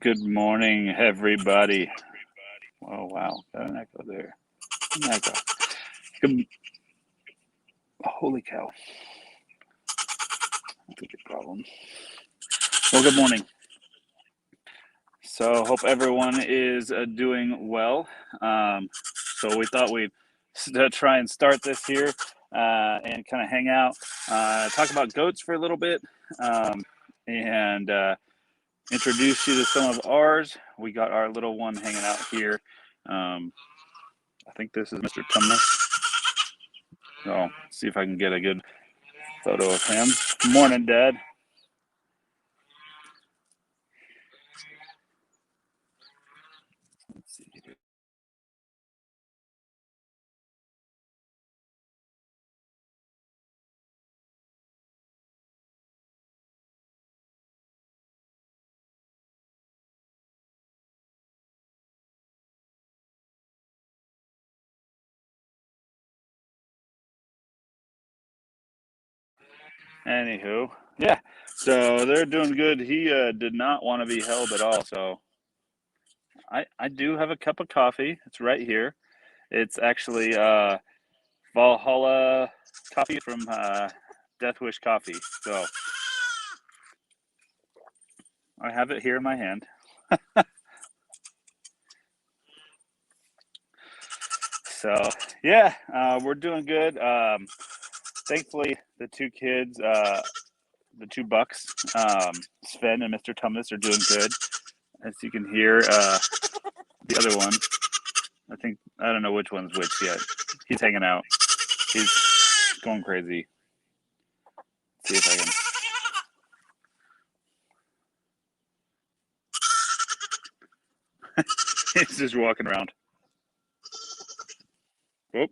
Good morning, everybody. Oh, wow. Got an echo there. An echo. Good. Holy cow. That's a big problem. Well, good morning. So, hope everyone is doing well. So, we thought we'd try and start this here and kind of hang out, talk about goats for a little bit, and introduce you to some of ours. We got our little one hanging out here. I think this is Mr. Tumnus. So, see if I can get a good photo of him. Morning, Dad. Let's see here. Anywho, yeah. So they're doing good. He did not want to be held at all. So I do have a cup of coffee. It's right here. It's actually Valhalla coffee from Death Wish Coffee. So I have it here in my hand. So yeah, we're doing good. Thankfully, the two kids, the two bucks, Sven and Mr. Tumnus, are doing good. As you can hear, the other one, I don't know which one's which yet. He's hanging out. He's going crazy. Let's see if I can. He's just walking around. Oop.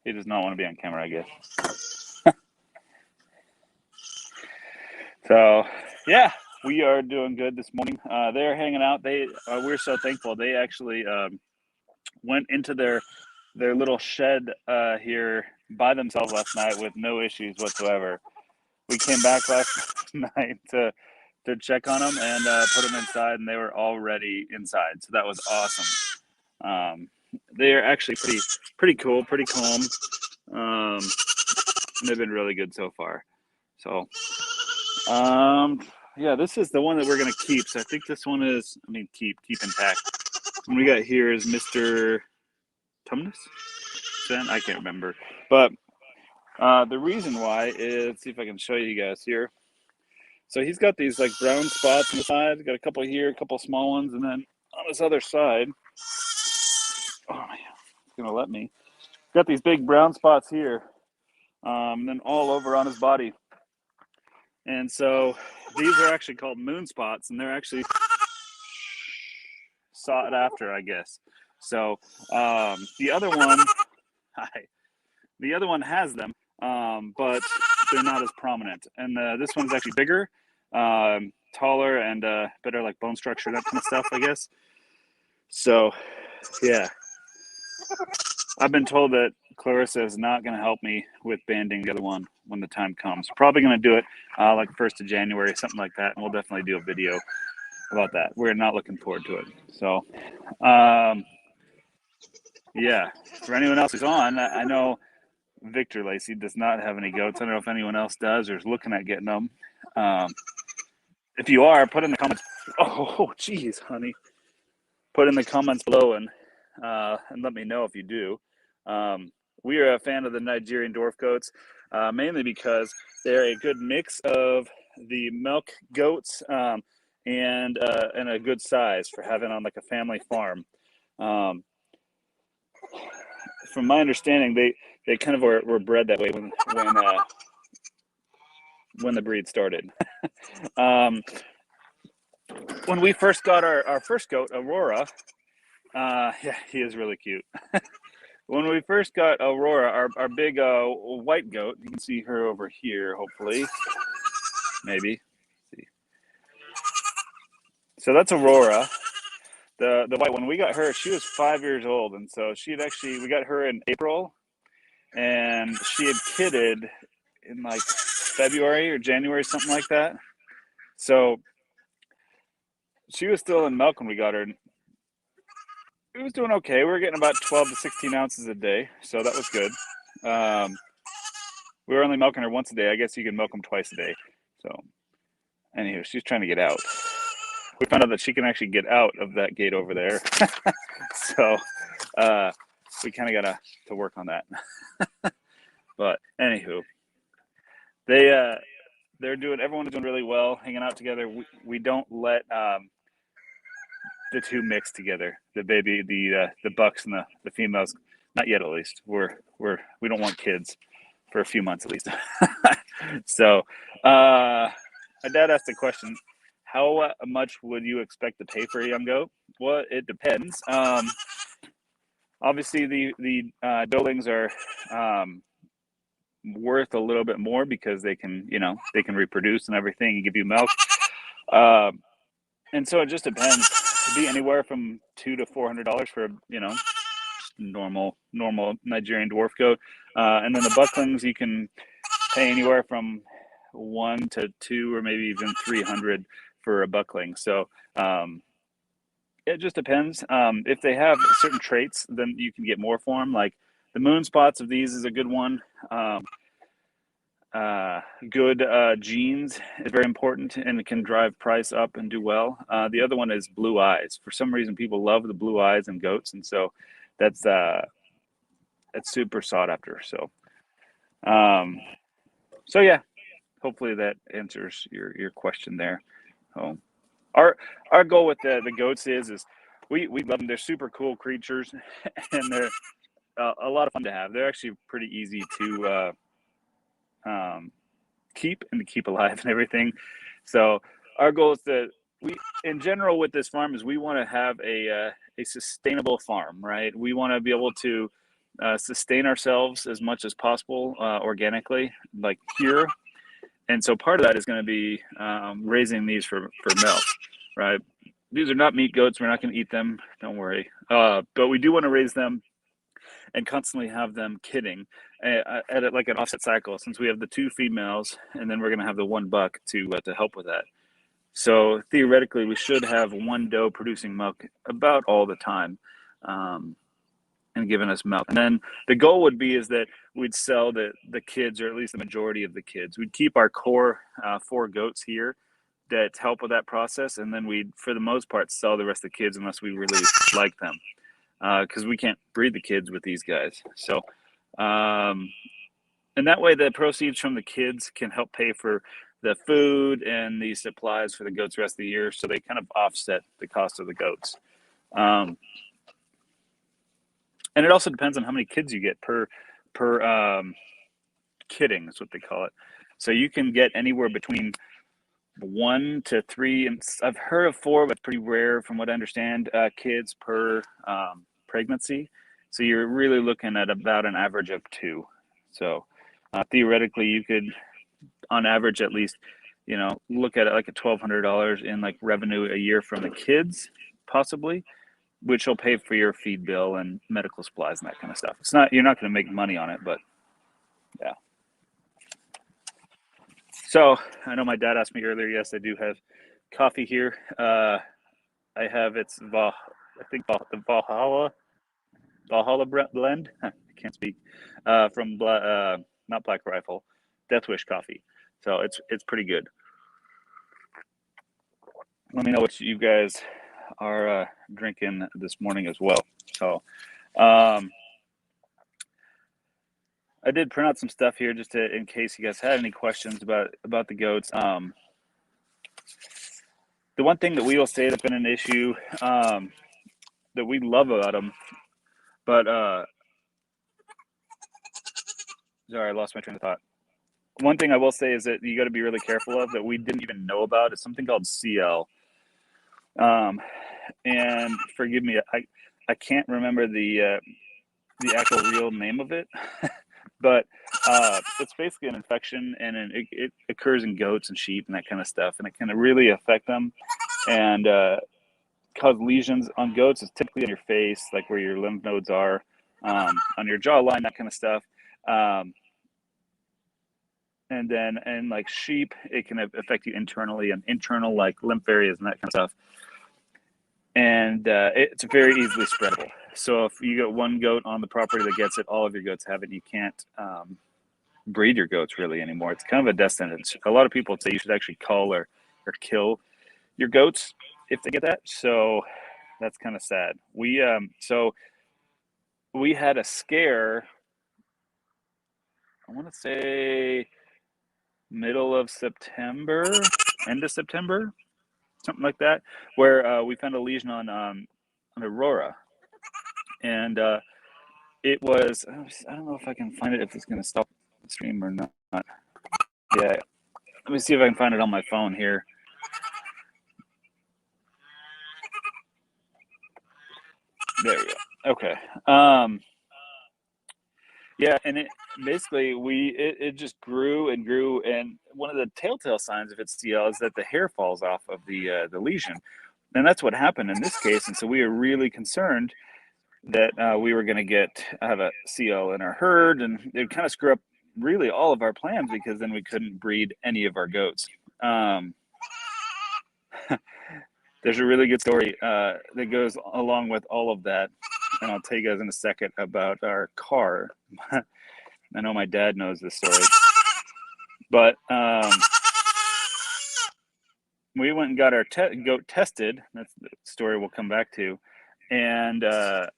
He does not want to be on camera, I guess. So, yeah, we are doing good this morning. They're hanging out. We're so thankful. They actually went into their little shed here by themselves last night with no issues whatsoever. We came back last night to check on them and put them inside, and they were already inside. So that was awesome. They're actually pretty cool, pretty calm. They've been really good so far. So, yeah, this is the one that we're gonna keep. So I think this one is, keep intact. What we got here is Mr. Tumnus? I can't remember. But the reason why is, let's see if I can show you guys here. So he's got these like brown spots on the side. Got a couple here, a couple small ones, and then on this other side, oh man, it's gonna let me. Got these big brown spots here, and then all over on his body. And so these are actually called moon spots, and they're actually sought after, I guess. So the other one has them, but they're not as prominent. And this one's actually bigger, taller, and better like bone structure, that kind of stuff, I guess. So, yeah. I've been told that Clarissa is not going to help me with banding the other one when the time comes. Probably going to do it like 1st of January, something like that, and we'll definitely do a video about that. We're not looking forward to it. So, yeah. For anyone else who's on, I know Victor Lacey does not have any goats. I don't know if anyone else does or is looking at getting them. If you are, put in the comments. Oh, geez, honey. Put in the comments below and let me know if you do. We are a fan of the Nigerian dwarf goats, mainly because they're a good mix of the milk goats and a good size for having on like a family farm. From my understanding, they kind of were bred that way when the breed started. When we first got our first goat, Aurora, yeah, he is really cute. When we first got Aurora, our big white goat, you can see her over here, hopefully, maybe. Let's see. So that's Aurora, the white one. We got her, she was 5 years old, and so we got her in April, and she had kidded in like February or January, something like that. So she was still in milk when we got her. It was doing okay. We were getting about 12 to 16 ounces a day, so that was good. We were only milking her once a day. I guess you can milk them twice a day. So, anywho, she's trying to get out. We found out that she can actually get out of that gate over there. So, we kind of got to work on that. But anywho, everyone's doing really well, hanging out together. We don't let the two mix together. The bucks and the females, not yet at least. We don't want kids for a few months at least. So, my dad asked a question: how much would you expect to pay for a young goat? Well, it depends. Obviously, the buildings are worth a little bit more because they can reproduce and everything and give you milk. And so it just depends. It'd be anywhere from $200 to $400 for normal Nigerian dwarf goat, and then the bucklings you can pay anywhere from 1 to 2 or maybe even 300 for a buckling. So it just depends. If they have certain traits, then you can get more for them. Like the moon spots of these is a good one. Good genes is very important and it can drive price up and do well. The other one is blue eyes. For some reason, people love the blue eyes in goats, and so that's super sought after. So, so yeah, hopefully that answers your question there. Our goal with the goats is we love them. They're super cool creatures, and they're a lot of fun to have. They're actually pretty easy to keep and to keep alive and everything. So our goal is in general with this farm is we want to have a sustainable farm, right? We want to be able to sustain ourselves as much as possible organically, like here. And so part of that is going to be raising these for milk, right? These are not meat goats. We're not going to eat them. Don't worry. But we do want to raise them and constantly have them kidding at like an offset cycle, since we have the 2 females and then we're going to have the 1 buck to help with that. So theoretically, we should have 1 doe producing milk about all the time and giving us milk. And then the goal would be is that we'd sell the kids, or at least the majority of the kids. We'd keep our core 4 goats here that help with that process, and then we'd, for the most part, sell the rest of the kids unless we really like them. Because we can't breed the kids with these guys. So, and that way the proceeds from the kids can help pay for the food and the supplies for the goats the rest of the year. So they kind of offset the cost of the goats. And it also depends on how many kids you get per kidding is what they call it. So you can get anywhere between 1 to 3, and I've heard of 4, but pretty rare from what I understand, kids per pregnancy. So you're really looking at about an average of 2. So theoretically, you could, on average, at least, look at it like $1,200 in like revenue a year from the kids, possibly, which will pay for your feed bill and medical supplies and that kind of stuff. You're not going to make money on it, but yeah. So I know my dad asked me earlier. Yes, I do have coffee here. I have the Valhalla blend. I can't speak. From not Black Rifle, Death Wish coffee. So it's pretty good. Let me know what you guys are drinking this morning as well. So, I did print out some stuff here just in case you guys had any questions about the goats. The one thing that we will say that's been an issue that we love about them, but sorry, I lost my train of thought. One thing I will say is that you got to be really careful of that we didn't even know about is something called CL. And forgive me, I can't remember the actual real name of it, but it's basically an infection, and it occurs in goats and sheep and that kind of stuff, and it can really affect them and cause lesions on goats. It's typically on your face, like where your lymph nodes are, on your jawline, that kind of stuff. And then like sheep, it can affect you internally and internal like lymph areas and that kind of stuff. and it's very easily spreadable. So if you get one goat on the property that gets it, all of your goats have it. You can't breed your goats really anymore. It's kind of a death sentence. A lot of people say you should actually cull or kill your goats if they get that. So that's kind of sad. We had a scare. I want to say middle of September, end of September, something like that, where we found a lesion on Aurora, and it was. I don't know if I can find it. If it's going to stop the stream or not. Yeah, let me see if I can find it on my phone here. There we go. Okay. Yeah, and it basically it just grew and grew, and one of the telltale signs of its CL is that the hair falls off of the lesion, and that's what happened in this case. And so we are really concerned that we were going to have a CL in our herd, and it would kind of screw up really all of our plans because then we couldn't breed any of our goats. There's a really good story that goes along with all of that, and I'll tell you guys in a second about our car. I know my dad knows this story, but we went and got our goat tested. That's the story we'll come back to, and the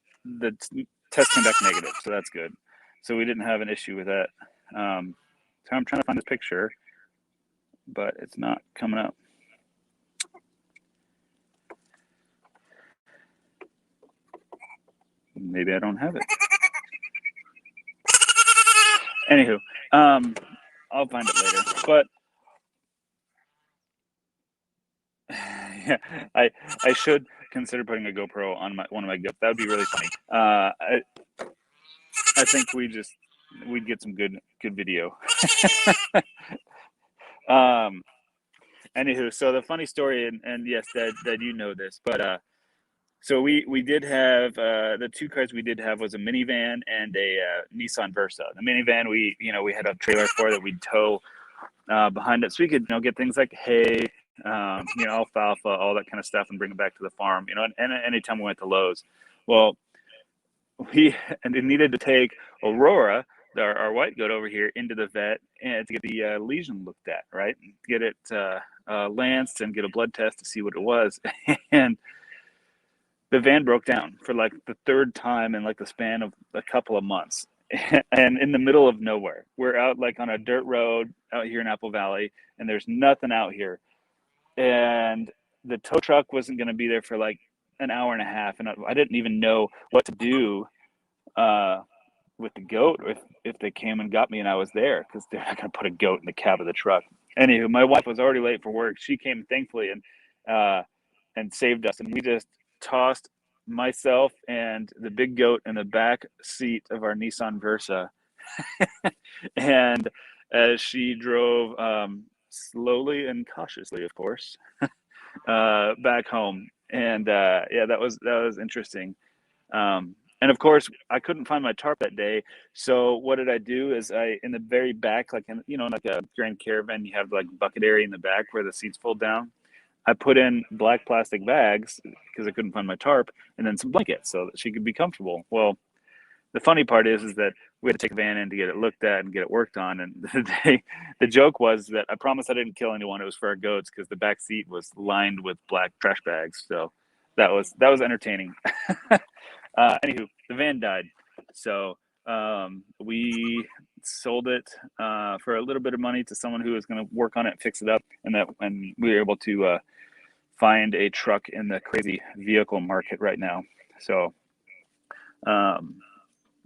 test came back negative, so that's good. So we didn't have an issue with that. So I'm trying to find this picture, but it's not coming up. Maybe I don't have it. Anywho, I'll find it later. But yeah, I should consider putting a GoPro on one of my goats. That would be really funny. I think we'd get some good video. Anywho, so the funny story, and yes, Dad, you know this, but so we did have the two cars we did have was a minivan and a Nissan Versa. The minivan we had a trailer for that we'd tow behind it, so we could get things like hay, alfalfa, all that kind of stuff, and bring it back to the farm. And anytime we went to Lowe's, well, we needed to take Aurora, our white goat, over here into the vet and to get the lesion looked at, right? Get it lanced and get a blood test to see what it was. And the van broke down for like the third time in like the span of a couple of months. And in the middle of nowhere, we're out like on a dirt road out here in Apple Valley, and there's nothing out here. And the tow truck wasn't going to be there for like an hour and a half, and I didn't even know what to do with the goat if they came and got me and I was there, because they're not going to put a goat in the cab of the truck. Anywho, my wife was already late for work. She came thankfully and saved us, and we just tossed myself and the big goat in the back seat of our Nissan Versa. And as she drove slowly and cautiously, of course, back home. And yeah, that was interesting. And of course, I couldn't find my tarp that day. So what did I do is in the very back, like like a Grand Caravan, you have like bucket area in the back where the seats fold down. I put in black plastic bags because I couldn't find my tarp, and then some blankets so that she could be comfortable. Well, the funny part is that we had to take a van in to get it looked at and get it worked on. And the joke was that I promised I didn't kill anyone. It was for our goats because the back seat was lined with black trash bags. So that was entertaining. Anywho, the van died. So we sold it for a little bit of money to someone who was going to work on it and fix it up. And we were able to find a truck in the crazy vehicle market right now. So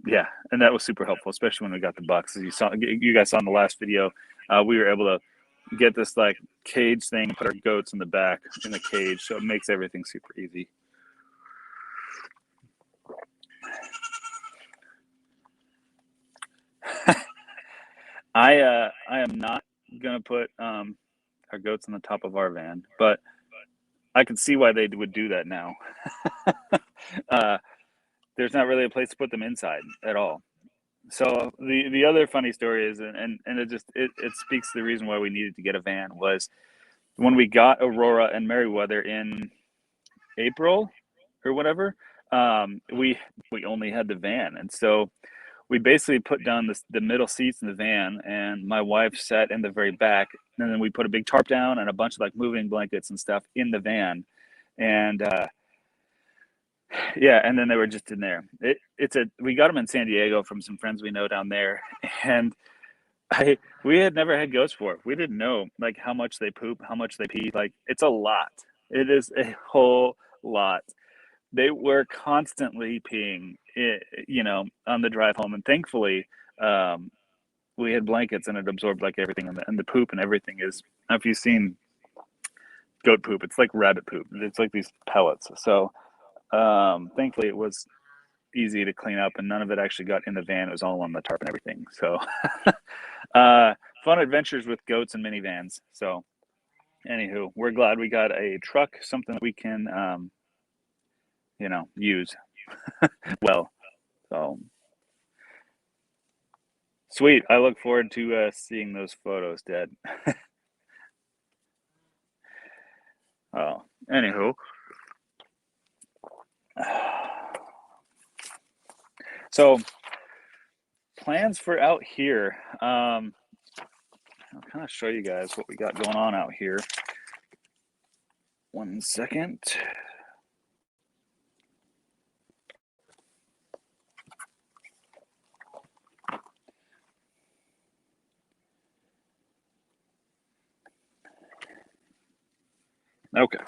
yeah, and that was super helpful, especially when we got the bucks. As you guys saw in the last video, we were able to get this like cage thing and put our goats in the back in the cage, so it makes everything super easy. I am not gonna put our goats on the top of our van, but I can see why they would do that now. There's not really a place to put them inside at all. So the other funny story is, and it speaks to the reason why we needed to get a van, was when we got Aurora and Merriweather in April or whatever, we only had the van, and so we basically put down the middle seats in the van, and my wife sat in the very back, and then we put a big tarp down and a bunch of like moving blankets and stuff in the van, and yeah, and then they were just in there. We got them in San Diego from some friends we know down there, and we had never had goats before. We didn't know like how much they poop, how much they pee. Like it's a lot. It is a whole lot. They were constantly peeing, on the drive home, and thankfully, um, we had blankets and it absorbed like everything, and the poop and everything is. If you've seen goat poop, it's like rabbit poop. It's like these pellets. So thankfully, it was easy to clean up, and none of it actually got in the van. It was all on the tarp and everything. So fun adventures with goats and minivans. So anywho, we're glad we got a truck, something that we can use well. So sweet. I look forward to seeing those photos, Dad. Oh, anywho. So plans for out here. I'll kind of show you guys what we got going on out here. 1 second. Okay.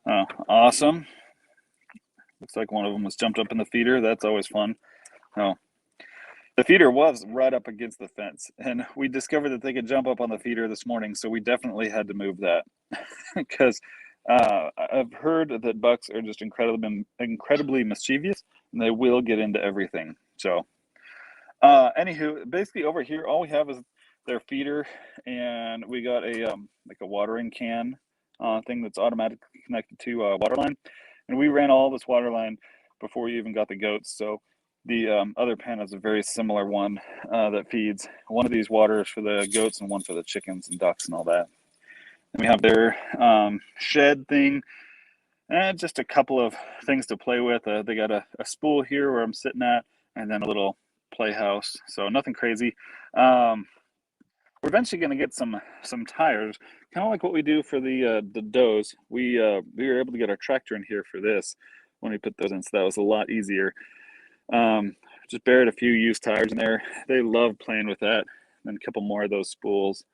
Oh, awesome. Looks like one of them was jumped up in the feeder. That's always fun. Oh, the feeder was right up against the fence, and we discovered that they could jump up on the feeder this morning, so we definitely had to move that because I've heard that bucks are just incredibly mischievous, and they will get into everything. So, anywho, basically over here, all we have is their feeder, and we got a like a watering can thing that's automatically connected to a water line, and we ran all this water line before we even got the goats. So the other pen is a very similar one that feeds one of these waters for the goats and one for the chickens and ducks and all that. And we have their shed thing and just a couple of things to play with. They got a spool here where I'm sitting at, and then a little playhouse. So nothing crazy. We're eventually going to get some tires, kind of like what we do for the does. We were able to get our tractor in here for this when we put those in, so that was a lot easier. Just buried a few used tires in there. They love playing with that, and a couple more of those spools.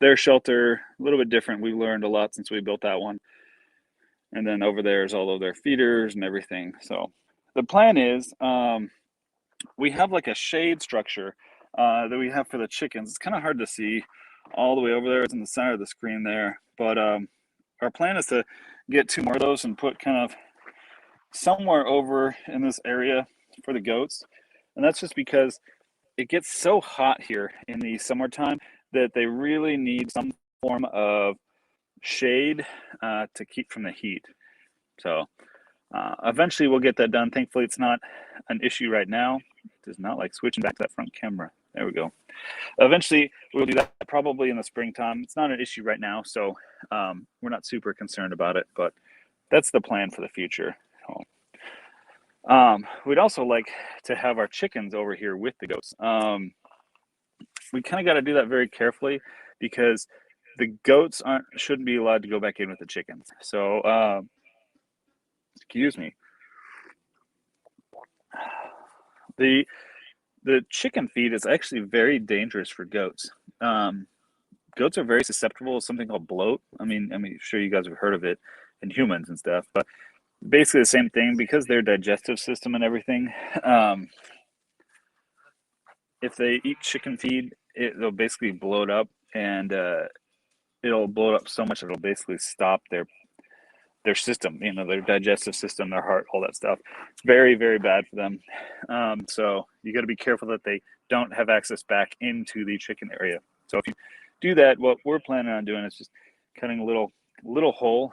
Their shelter, a little bit different. We learned a lot since we built that one. And then over there is all of their feeders and everything. So the plan is we have like a shade structure that we have for the chickens. It's kind of hard to see all the way over there. It's in the center of the screen there. But our plan is to get 2 more of those and put kind of somewhere over in this area for the goats. And that's just because it gets so hot here in the summertime that they really need some form of shade to keep from the heat. So eventually we'll get that done. Thankfully, it's not an issue right now. It does not like switching back to that front camera. There we go. Eventually, we'll do that probably in the springtime. It's not an issue right now, so we're not super concerned about it, but that's the plan for the future. We'd also like to have our chickens over here with the goats. We kind of got to do that very carefully because the goats shouldn't be allowed to go back in with the chickens. So, excuse me. The chicken feed is actually very dangerous for goats. Goats are very susceptible to something called bloat. I mean, sure you guys have heard of it in humans and stuff, but basically the same thing because their digestive system and everything. If they eat chicken feed, they'll basically bloat up, and it'll bloat up so much that it'll basically stop their system, their digestive system, their heart, all that stuff. It's very, very bad for them. So you got to be careful that they don't have access back into the chicken area. So if you do that, what we're planning on doing is just cutting a little hole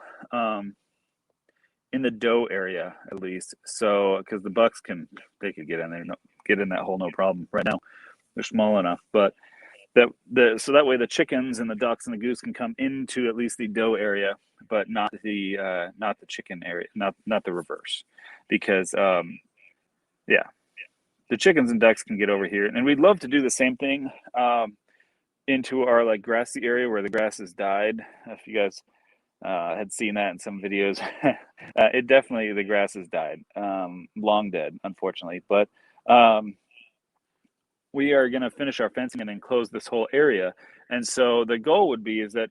in the doe area at least. So because the bucks could get in there, get in that hole, no problem. Right now they're small enough, but so that way the chickens and the ducks and the goose can come into at least the doe area, but not the chicken area, not the reverse, because yeah, the chickens and ducks can get over here, and we'd love to do the same thing into our like grassy area where the grass has died. If you guys had seen that in some videos, it definitely, the grass has died, long dead, unfortunately, but we are going to finish our fencing and enclose this whole area. And so the goal would be is that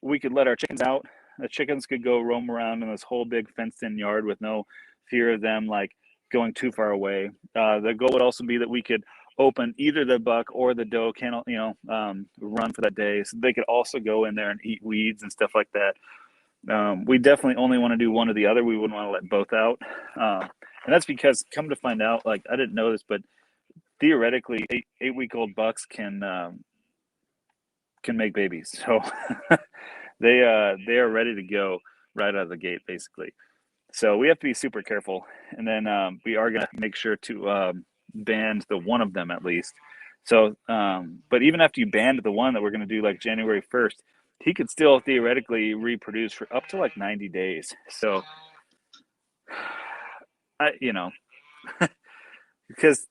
we could let our chickens out. The chickens could go roam around in this whole big fenced-in yard with no fear of them like going too far away. The goal would also be that we could open either the buck or the doe kennel, run for that day, so they could also go in there and eat weeds and stuff like that. We definitely only want to do one or the other. We wouldn't want to let both out, and that's because, come to find out, like, I didn't know this, but theoretically, eight-week-old bucks can make babies. So they are ready to go right out of the gate, basically. So we have to be super careful, and then we are going to make sure to band the one of them at least. So, but even after you band the one that we're going to do like January 1st, he could still theoretically reproduce for up to like 90 days. So, because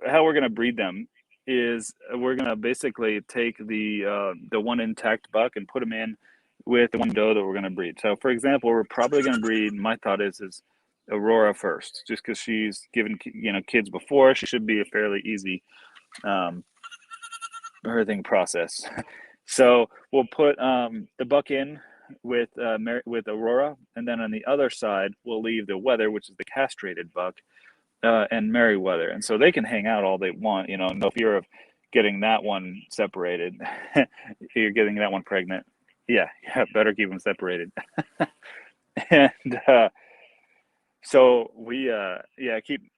how we're going to breed them is we're going to basically take the one intact buck and put him in with the one doe that we're going to breed. So, for example, we're probably going to breed, my thought is Aurora first, just because she's given kids before. She should be a fairly easy birthing process. So we'll put the buck in with Aurora, and then on the other side we'll leave the wether, which is the castrated buck, and Merryweather, and so they can hang out all they want. No fear of getting that one separated. You're getting that one pregnant. Yeah, better keep them separated. And so we so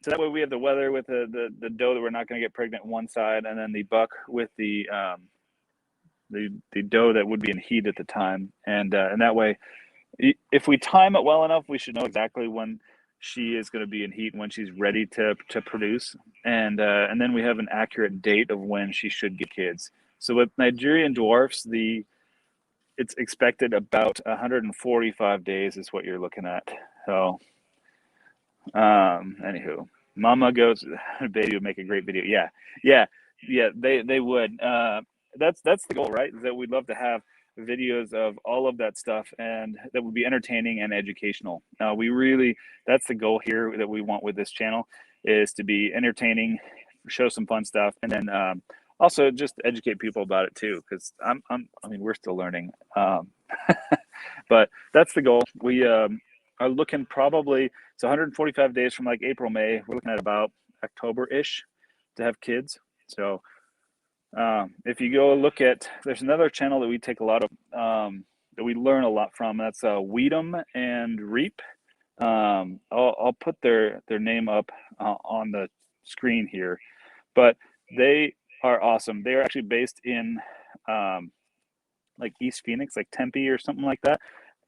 that way we have the wether with the doe that we're not going to get pregnant on one side, and then the buck with the doe that would be in heat at the time, and that way, if we time it well enough, we should know exactly when she is going to be in heat and when she's ready to produce, and then we have an accurate date of when she should get kids. So with Nigerian dwarfs, it's expected about 145 days is what you're looking at. So, anywho, Mama goes, baby would make a great video. Yeah, they would. That's the goal, right? Is that we'd love to have videos of all of that stuff, and that would be entertaining and educational. That's the goal here that we want with this channel, is to be entertaining, show some fun stuff, and then also just educate people about it too, because we're still learning. But that's the goal. We are looking probably, it's 145 days from like April, May. We're looking at about October-ish to have kids. So if you go look at, there's another channel that we take a lot of, that we learn a lot from. That's Weed'em and Reap. I'll put their name up on the screen here, but they are awesome. They are actually based in like East Phoenix, like Tempe or something like that.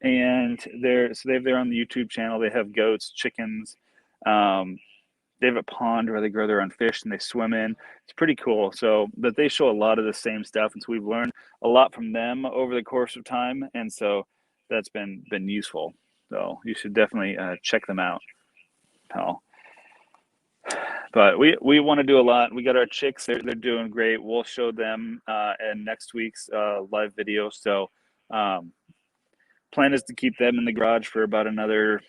And they're on the YouTube channel. They have goats, chickens. They have a pond where they grow their own fish and they swim in. It's pretty cool. So, but they show a lot of the same stuff, and so we've learned a lot from them over the course of time, and so that's been useful. So you should definitely check them out, pal. But we want to do a lot. We got our chicks; they're doing great. We'll show them in next week's live video. So, plan is to keep them in the garage for about another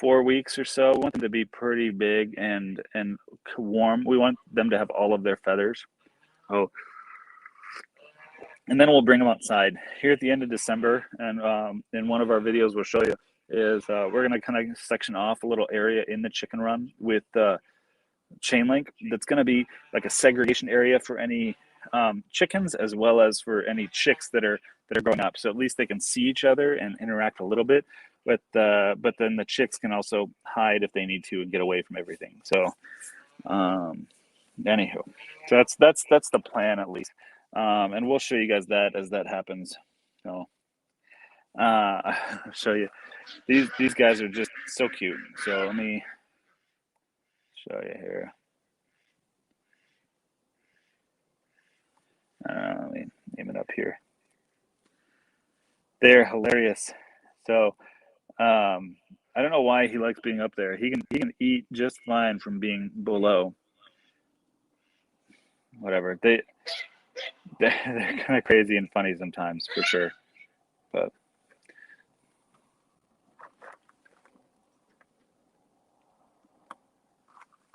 4 weeks or so. We want them to be pretty big and warm. We want them to have all of their feathers. Oh, and then we'll bring them outside here at the end of December. And in one of our videos, we'll show you is we're going to kind of section off a little area in the chicken run with chain link. That's going to be like a segregation area for any chickens, as well as for any chicks that are growing up. So at least they can see each other and interact a little bit. But then the chicks can also hide if they need to and get away from everything. So, anywho, so that's the plan at least, and we'll show you guys that as that happens. So, I'll show you. These guys are just so cute. So let me show you here. They're hilarious. So I don't know why he likes being up there. He can eat just fine from being below. Whatever. They're kind of crazy and funny sometimes for sure. But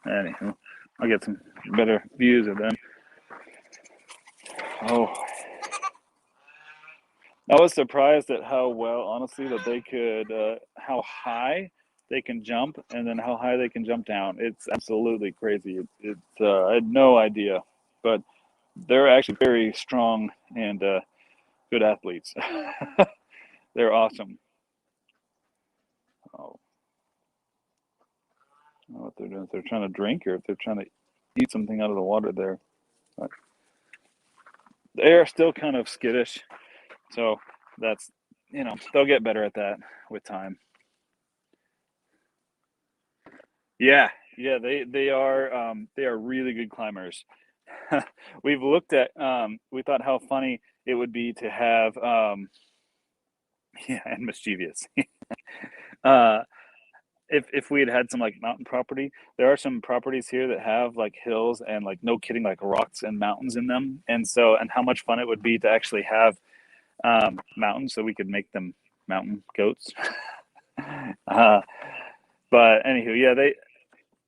anywho, I'll get some better views of them. Oh, I was surprised at how well, honestly, that they could, how high they can jump, and then how high they can jump down. It's absolutely crazy. I had no idea, but they're actually very strong and good athletes. They're awesome. Oh, I don't know what they're doing. If they're trying to drink or if they're trying to eat something out of the water there. But they are still kind of skittish, so that's they'll get better at that with time. Yeah, yeah, they are really good climbers. We've looked at we thought how funny it would be to have yeah, and mischievous. uh if we had some like mountain property, there are some properties here that have like hills and like no kidding like rocks and mountains in them. And how much fun it would be to actually have mountains so we could make them mountain goats. uh but anywho, yeah,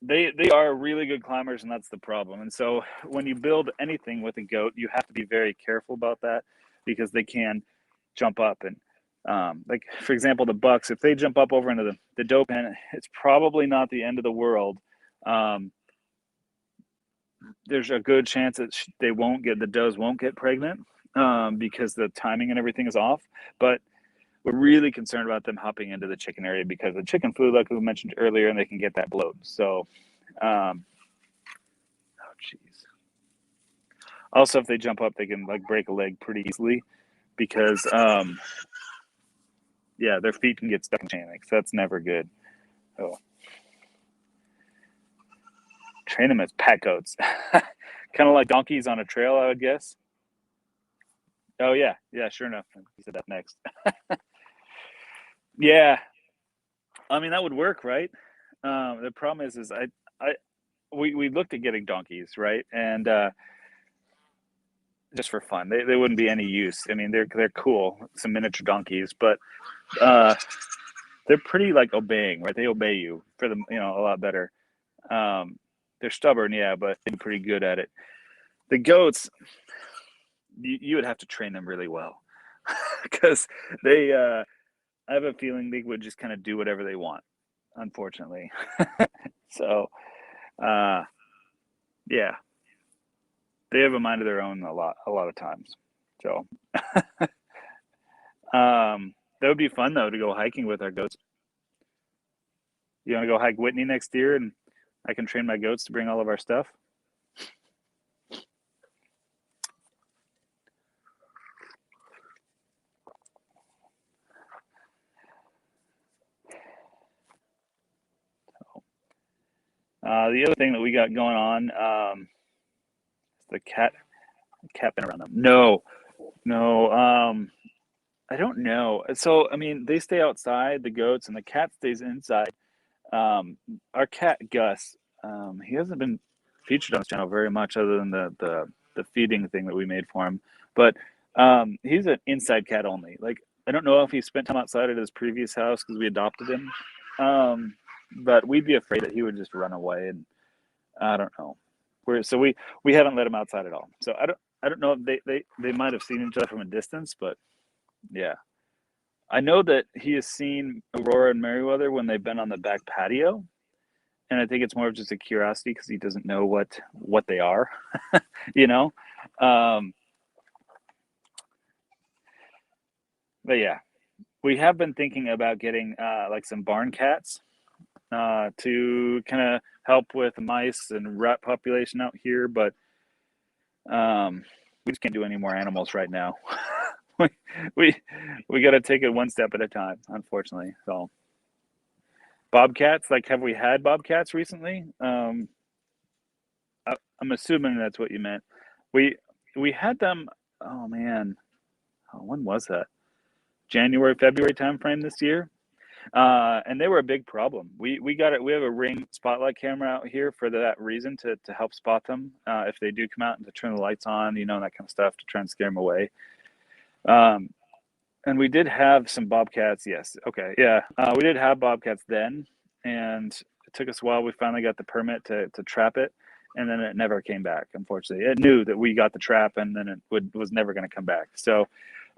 they are really good climbers, and that's the problem. And so when you build anything with a goat, you have to be very careful about that because they can jump up and like for example, the bucks, if they jump up over into the doe pen, it's probably not the end of the world. Um, there's a good chance that the does won't get pregnant because the timing and everything is off. But we're really concerned about them hopping into the chicken area because the chicken food, like we mentioned earlier, and they can get that bloat. So oh jeez. Also, if they jump up, they can like break a leg pretty easily because yeah, their feet can get stuck in chain link. So that's never good. So train them as pack goats, kind of like donkeys on a trail, I would guess. Oh yeah, yeah, sure enough. He said that next. Yeah, I mean that would work, right? The problem is I we looked at getting donkeys, right? And just for fun, they wouldn't be any use. I mean, they're cool, some miniature donkeys, but uh, they're pretty like obeying, right? They obey you for the a lot better. Um, they're stubborn, yeah, but they're pretty good at it. The goats, you would have to train them really well because they. I have a feeling they would just kind of do whatever they want, unfortunately. So, uh, yeah, they have a mind of their own a lot of times. So, that would be fun though to go hiking with our goats. You want to go hike Whitney next year, and I can train my goats to bring all of our stuff. The other thing that we got going on, the cat been around them. No, no. I don't know. So I mean, they stay outside, the goats, and the cat stays inside. Our cat Gus, he hasn't been featured on this channel very much, other than the feeding thing that we made for him. But he's an inside cat only. Like I don't know if he spent time outside at his previous house because we adopted him. Um, but we'd be afraid that he would just run away, and I don't know. We haven't let him outside at all. So I don't know if they might have seen each other from a distance, but yeah. I know that he has seen Aurora and Meriwether when they've been on the back patio, and I think it's more of just a curiosity because he doesn't know what they are, you know. Um, but yeah, we have been thinking about getting like some barn cats to kind of help with mice and rat population out here, but we just can't do any more animals right now. we we we got to take it one step at a time, unfortunately. So bobcats, like, have we had bobcats recently? I'm assuming that's what you meant. We we had them. Oh man, oh, when was that? January, February timeframe this year. And they were a big problem. We got it. We have a Ring spotlight camera out here for that reason, to help spot them if they do come out, and to turn the lights on, that kind of stuff, to try and scare them away. Um, and we did have some bobcats. Yes. Okay. Yeah. We did have bobcats then, and it took us a while. We finally got the permit to trap it, and then it never came back. Unfortunately, it knew that we got the trap, and then it was never going to come back. So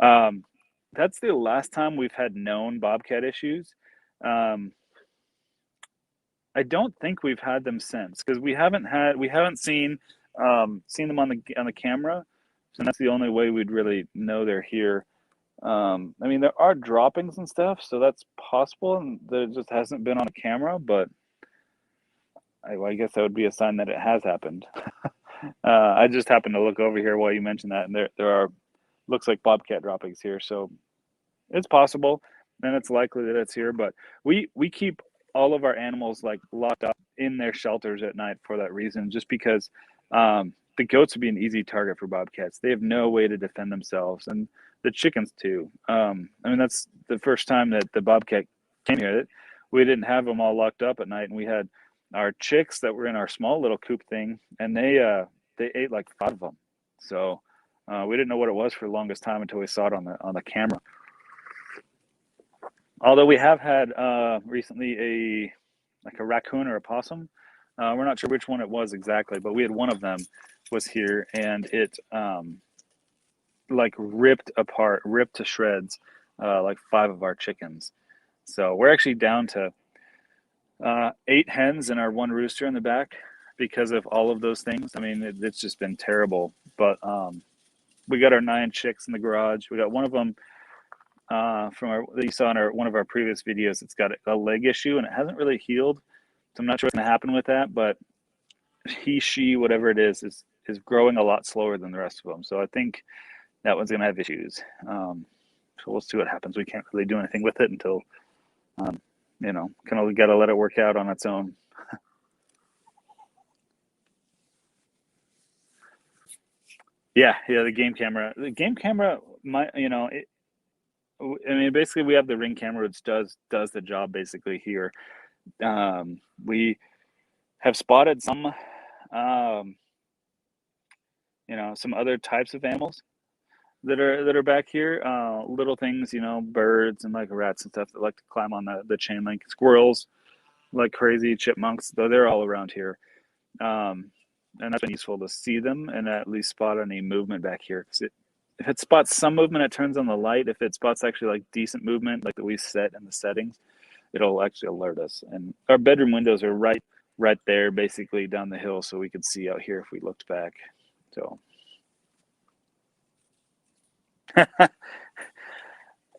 um, that's the last time we've had known bobcat issues. Um, I don't think we've had them since, because we haven't seen them on the camera, and that's the only way we'd really know they're here. I mean, there are droppings and stuff, so that's possible, and there just hasn't been on a camera. But I guess that would be a sign that it has happened. I just happened to look over here while you mentioned that, and there are, looks like bobcat droppings here, so it's possible, and it's likely that it's here. But we keep all of our animals like locked up in their shelters at night for that reason, just because the goats would be an easy target for bobcats. They have no way to defend themselves, and the chickens too. I mean, that's the first time that the bobcat came here. We didn't have them all locked up at night, and we had our chicks that were in our small little coop thing, and they ate like 5 of them. So we didn't know what it was for the longest time until we saw it on the camera. Although we have had recently a raccoon or a possum. We're not sure which one it was exactly, but we had one of them was here, and it like ripped to shreds like 5 of our chickens. So we're actually down to 8 hens and our 1 rooster in the back because of all of those things. I mean, it's just been terrible. But we got our 9 chicks in the garage. We got one of them that you saw in one of our previous videos. It's got a leg issue, and it hasn't really healed. So I'm not sure what's going to happen with that, but she, whatever it is growing a lot slower than the rest of them. So I think that one's going to have issues. So we'll see what happens. We can't really do anything with it until, kind of got to let it work out on its own. Yeah, the game camera. The game camera, I mean, basically, we have the Ring camera, which does the job basically here. We have spotted some, some other types of animals that are back here. Little things, birds and like rats and stuff that like to climb on the chain link. Squirrels, like crazy. Chipmunks, though, they're all around here. And that's been useful to see them and at least spot any movement back here. If it spots some movement, it turns on the light. If it spots actually like decent movement, like that we set in the settings, it'll actually alert us. And our bedroom windows are right there, basically down the hill, so we could see out here if we looked back. So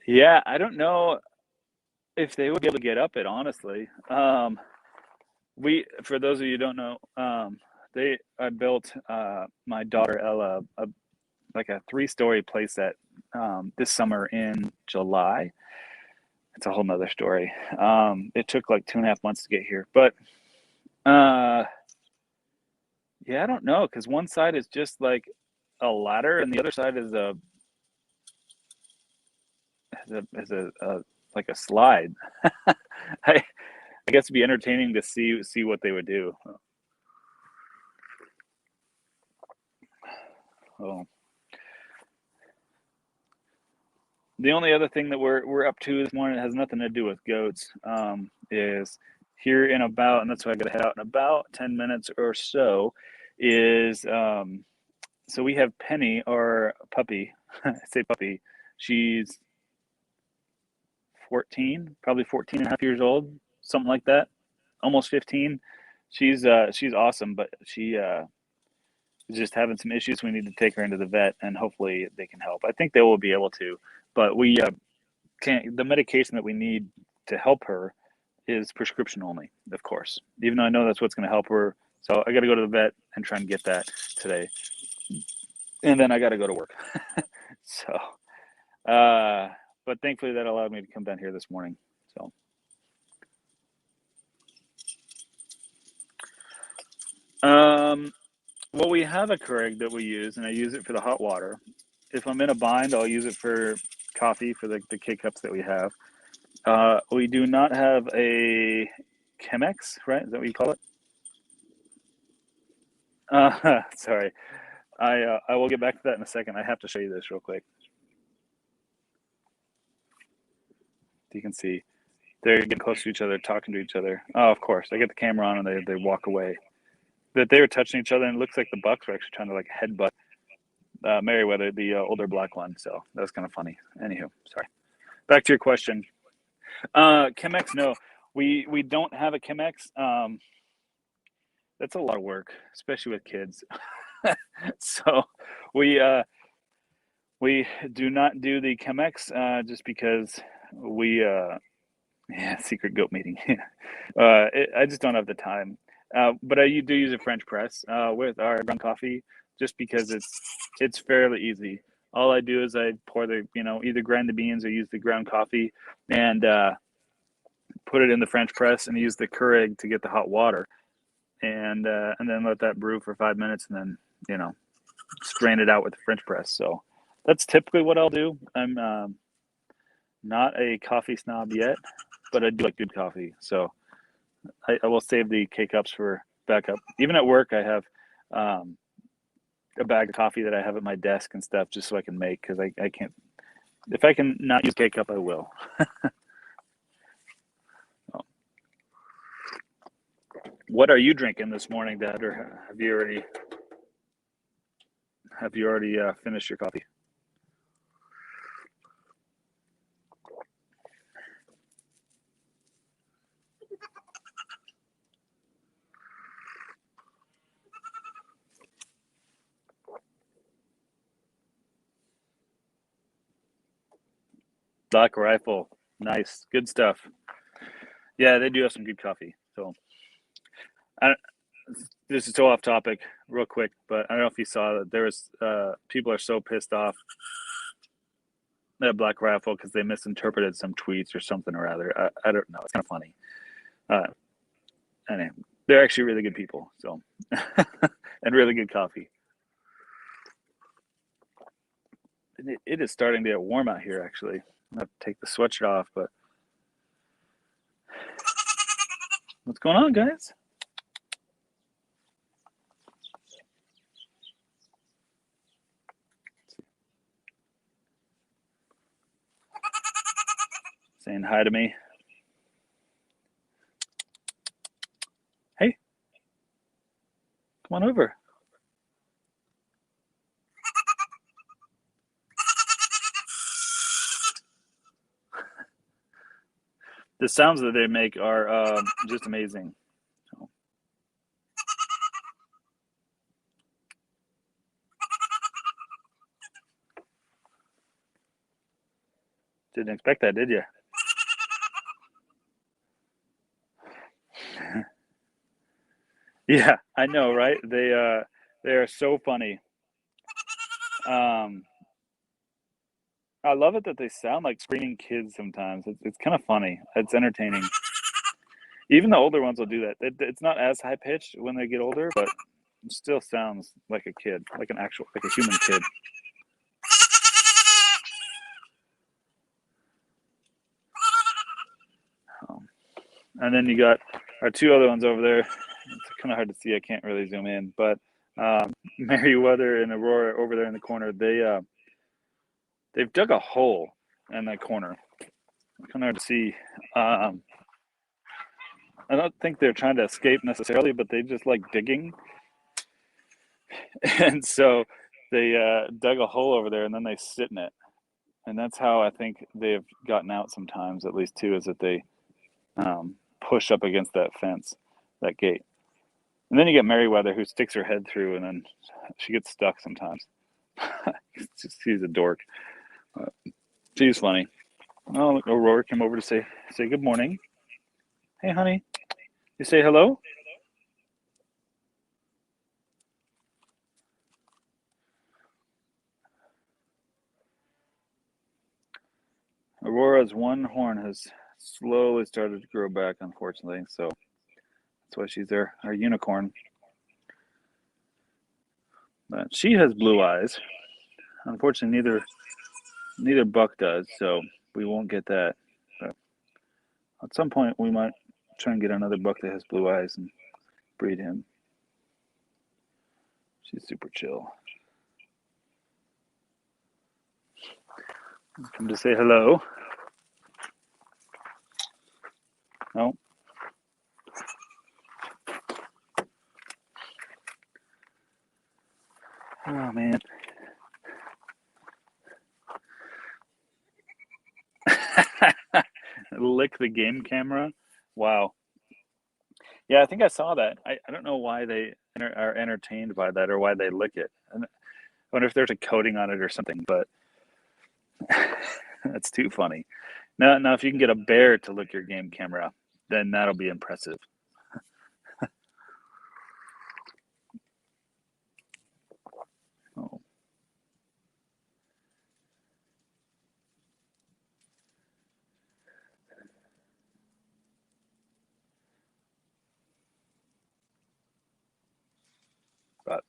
yeah, I don't know if they would be able to get up it, honestly. For those of you who don't know, I built my daughter Ella like a 3-story playset this summer in July. It's a whole nother story. It took like 2.5 months to get here, but yeah, I don't know, because one side is just like a ladder, and the other side is a like a slide. I guess it'd be entertaining to see what they would do. Oh. The only other thing that we're up to this morning, it has nothing to do with goats, is here in about, and that's why I got to head out in about 10 minutes or so, is so we have Penny, our puppy. I say puppy. She's 14, probably 14 and a half years old, something like that, almost 15. She's awesome, but she is just having some issues. We need to take her into the vet, and hopefully they can help. I think they will be able to, but we can't. The medication that we need to help her is prescription only, of course, even though I know that's what's going to help her. So I got to go to the vet and try and get that today, and then I got to go to work. So but thankfully that allowed me to come down here this morning. So well, we have a Keurig that we use, and I use it for the hot water. if I'm in a bind, I'll use it for coffee for the K cups that we have. We do not have a Chemex, right? Is that what you call it? Sorry. I will get back to that in a second. I have to show you this real quick. You can see they're getting close to each other, talking to each other. Oh, of course. I get the camera on and they walk away. That they were touching each other, and it looks like the Bucks were actually trying to like headbutt Merriweather, the older black one. So that was kind of funny. Anywho, sorry. Back to your question. Chemex, no, we don't have a Chemex. That's a lot of work, especially with kids. So we we do not do the Chemex just because we yeah, secret goat meeting. I just don't have the time. But I do use a French press with our ground coffee just because it's fairly easy. All I do is I pour the, either grind the beans or use the ground coffee and put it in the French press and use the Keurig to get the hot water and then let that brew for 5 minutes and then, strain it out with the French press. So that's typically what I'll do. I'm not a coffee snob yet, but I do like good coffee. So I will save the K cups for backup. Even at work, I have a bag of coffee that I have at my desk and stuff just so I can make because I can't. If I can not use K cup, I will. What are you drinking this morning, Dad? Or have you already finished your coffee? Black Rifle, nice, good stuff. Yeah, they do have some good coffee. So, this is so off topic, real quick, but I don't know if you saw that there was people are so pissed off at Black Rifle because they misinterpreted some tweets or something or other. I don't know. It's kind of funny. Anyway, they're actually really good people. So, and really good coffee. It is starting to get warm out here. Actually, I have to take the sweatshirt off. But what's going on, guys? Saying hi to me. Hey, come on over. The sounds that they make are just amazing. So. Didn't expect that, did you? Yeah, I know, right? They are so funny. I love it that they sound like screaming kids sometimes. It's kind of funny. It's entertaining. Even the older ones will do that. It's not as high pitched when they get older, but it still sounds like a kid, like a human kid. And then you got our two other ones over there. It's kind of hard to see. I can't really zoom in, but Merriweather and Aurora over there in the corner. They've dug a hole in that corner. It's kind of hard to see. I don't think they're trying to escape necessarily, but they just like digging. And so they dug a hole over there and then they sit in it. And that's how I think they've gotten out sometimes, at least too, is that they push up against that fence, that gate. And then you get Merriweather who sticks her head through and then she gets stuck sometimes. She's a dork. She's funny. Oh, look, Aurora came over to say good morning. Hey, honey. You say hello? Aurora's one horn has slowly started to grow back, unfortunately. So that's why she's there, our unicorn. But she has blue eyes. unfortunately, neither buck does, so we won't get that. But at some point, we might try and get another buck that has blue eyes and breed him. She's super chill. Come to say hello. Oh. Oh, man. Lick the game camera. Wow. Yeah, I think I saw that. I don't know why they are entertained by that or why they lick it. I wonder if there's a coating on it or something, but that's too funny. Now, if you can get a bear to lick your game camera, then that'll be impressive. Oh. But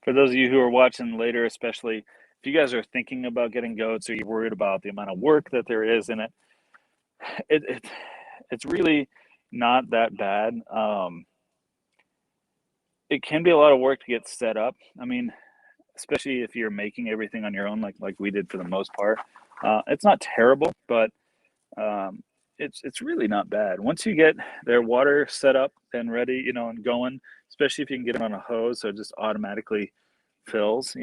for those of you who are watching later, especially if you guys are thinking about getting goats or you're worried about the amount of work that there is in it, it's really not that bad. It can be a lot of work to get set up. I mean, especially if you're making everything on your own, like we did for the most part. It's not terrible, but um, it's really not bad. Once you get their water set up and ready, and going, especially if you can get them on a hose, so it just automatically fills.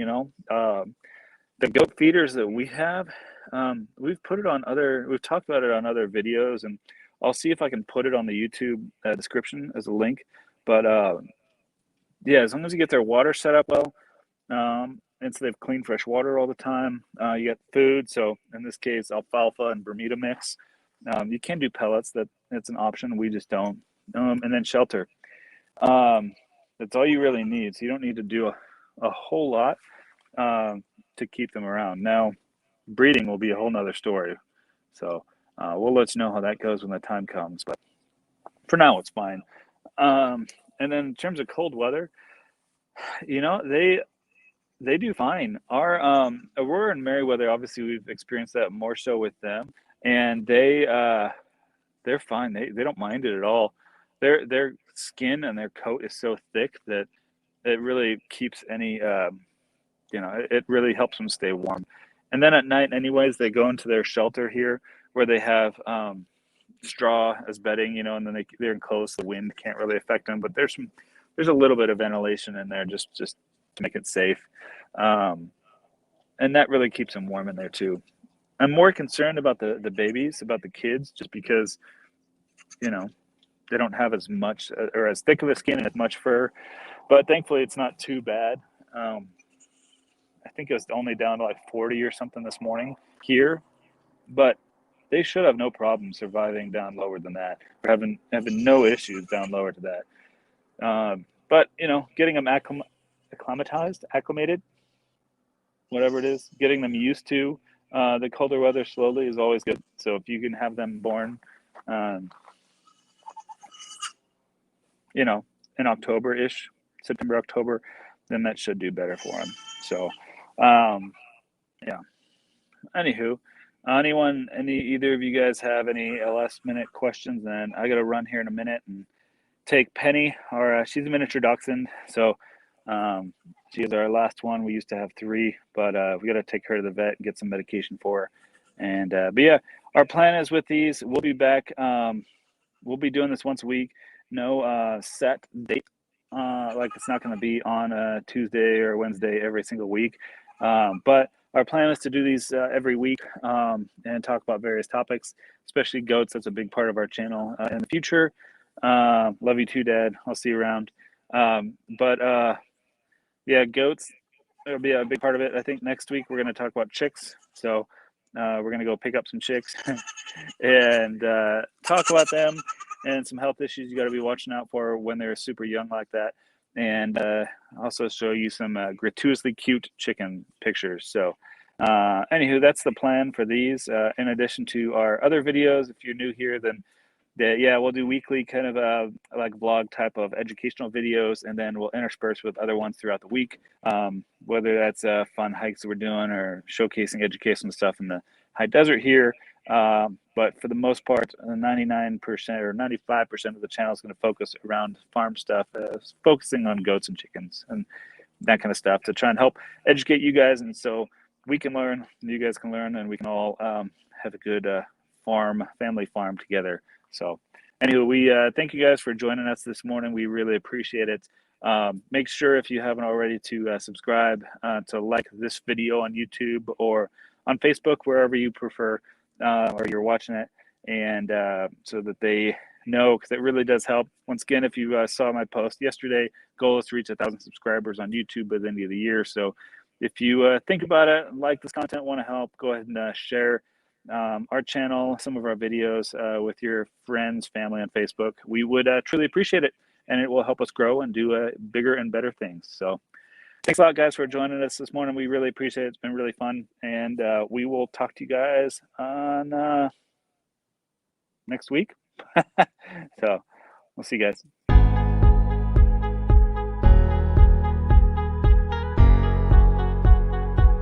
The goat feeders that we have, we've talked about it on other videos, and I'll see if I can put it on the YouTube description as a link. But yeah, as long as you get their water set up well, and so they have clean, fresh water all the time. You got food, so in this case, alfalfa and Bermuda mix. You can do pellets. That's an option. We just don't. And then shelter. Um, that's all you really need. So you don't need to do a whole lot to keep them around. Now, breeding will be a whole nother story. So we'll let you know how that goes when the time comes. But for now, it's fine. And then in terms of cold weather, they do fine. Our Aurora and Merriweather, obviously, we've experienced that more so with them, and they're fine. They don't mind it at all. Their skin and their coat is so thick that it really keeps any it really helps them stay warm. And then at night, anyways, they go into their shelter here where they have straw as bedding, and then they're enclosed. The wind can't really affect them, but there's a little bit of ventilation in there just to make it safe, and that really keeps them warm in there too. I'm more concerned about the babies, about the kids, just because they don't have as much or as thick of a skin and as much fur, but thankfully it's not too bad. I think it was only down to like 40 or something this morning here, but they should have no problem surviving down lower than that, or having no issues down lower to that. But getting them acclimated, whatever it is, getting them used to the colder weather slowly is always good. So if you can have them born, in October-ish, September, October, then that should do better for them. So, yeah. Anywho, either of you guys have any last minute questions? Then I got to run here in a minute and take Penny, she's a miniature dachshund, so she is our last one. We used to have 3, but we got to take her to the vet and get some medication for her. And but yeah, our plan is with these, we'll be back. We'll be doing this once a week. No set date. Like it's not going to be on a Tuesday or Wednesday every single week. But our plan is to do these every week and talk about various topics, especially goats. That's a big part of our channel in the future. Love you too, Dad. I'll see you around. Yeah, goats, it'll be a big part of it. I think next week we're going to talk about chicks. So we're going to go pick up some chicks and talk about them and some health issues you got to be watching out for when they're super young like that. And also show you some gratuitously cute chicken pictures. So anywho, that's the plan for these. In addition to our other videos, if you're new here, then Yeah, we'll do weekly kind of like vlog type of educational videos, and then we'll intersperse with other ones throughout the week. Whether that's fun hikes that we're doing or showcasing educational stuff in the high desert here. But for the most part, 99% or 95% of the channel is going to focus around farm stuff, focusing on goats and chickens and that kind of stuff to try and help educate you guys. And so we can learn, you guys can learn, and we can all have a good family farm together. So anyway, we thank you guys for joining us this morning. We really appreciate it. Make sure, if you haven't already, to subscribe, to like this video on YouTube or on Facebook, wherever you prefer, or you're watching it, and so that they know, because it really does help. Once again, if you saw my post yesterday, goal is to reach 1,000 subscribers on YouTube by the end of the year. So if you think about it, like this content, want to help, go ahead and share our channel, some of our videos with your friends, family on Facebook. We would truly appreciate it, and it will help us grow and do bigger and better things. So thanks a lot, guys, for joining us this morning. We really appreciate it. It's been really fun, and we will talk to you guys on next week. So we'll see you guys.